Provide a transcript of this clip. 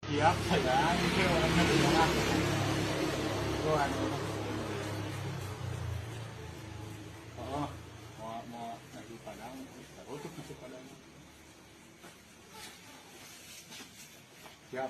Siap saya, ini orang Madura. Itu anu. Oh, mau nasi padang, terus nasi padang. Siap.